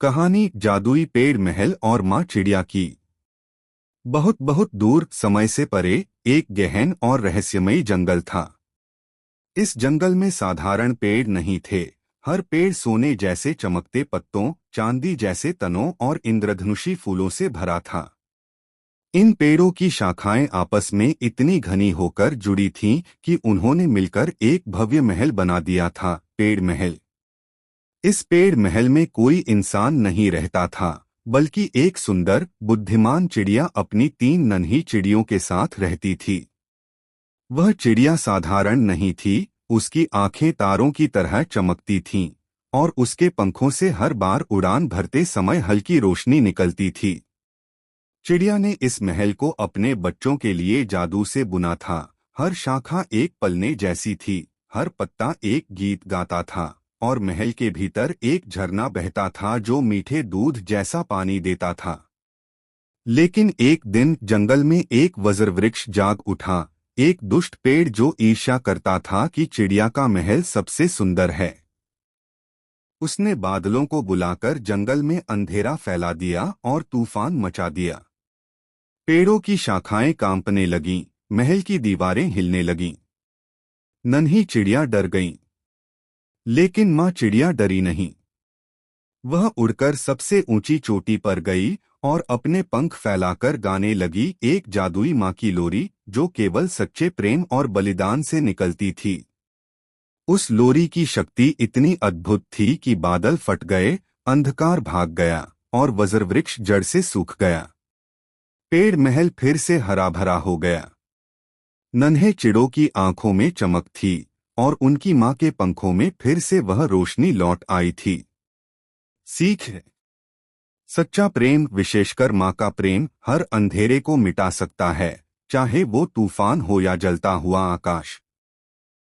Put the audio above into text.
कहानी जादुई पेड़ महल और माँ चिड़िया की। बहुत बहुत दूर समय से परे एक गहन और रहस्यमयी जंगल था। इस जंगल में साधारण पेड़ नहीं थे। हर पेड़ सोने जैसे चमकते पत्तों, चांदी जैसे तनों और इंद्रधनुषी फूलों से भरा था। इन पेड़ों की शाखाएं आपस में इतनी घनी होकर जुड़ी थीं कि उन्होंने मिलकर एक भव्य महल बना दिया था, पेड़ महल। इस पेड़ महल में कोई इंसान नहीं रहता था, बल्कि एक सुंदर बुद्धिमान चिड़िया अपनी 3 नन्ही चिड़ियों के साथ रहती थी। वह चिड़िया साधारण नहीं थी, उसकी आंखें तारों की तरह चमकती थीं और उसके पंखों से हर बार उड़ान भरते समय हल्की रोशनी निकलती थी। चिड़िया ने इस महल को अपने बच्चों के लिए जादू से बुना था। हर शाखा एक पलने जैसी थी, हर पत्ता एक गीत गाता था और महल के भीतर एक झरना बहता था जो मीठे दूध जैसा पानी देता था। लेकिन एक दिन जंगल में एक वज्रवृक्ष जाग उठा, एक दुष्ट पेड़ जो ईर्ष्या करता था कि चिड़िया का महल सबसे सुंदर है। उसने बादलों को बुलाकर जंगल में अंधेरा फैला दिया और तूफान मचा दिया। पेड़ों की शाखाएं कांपने लगीं, महल की दीवारें हिलने लगीं। नन्ही चिड़िया डर गईं। लेकिन माँ चिड़िया डरी नहीं। वह उड़कर सबसे ऊंची चोटी पर गई और अपने पंख फैलाकर गाने लगी एक जादुई माँ की लोरी, जो केवल सच्चे प्रेम और बलिदान से निकलती थी। उस लोरी की शक्ति इतनी अद्भुत थी कि बादल फट गए, अंधकार भाग गया और वज्रवृक्ष जड़ से सूख गया। पेड़ महल फिर से हरा भरा हो गया। नन्हे चिड़ों की आंखों में चमक थी और उनकी माँ के पंखों में फिर से वह रोशनी लौट आई थी। सीख है, सच्चा प्रेम, विशेषकर माँ का प्रेम, हर अंधेरे को मिटा सकता है, चाहे वो तूफान हो या जलता हुआ आकाश।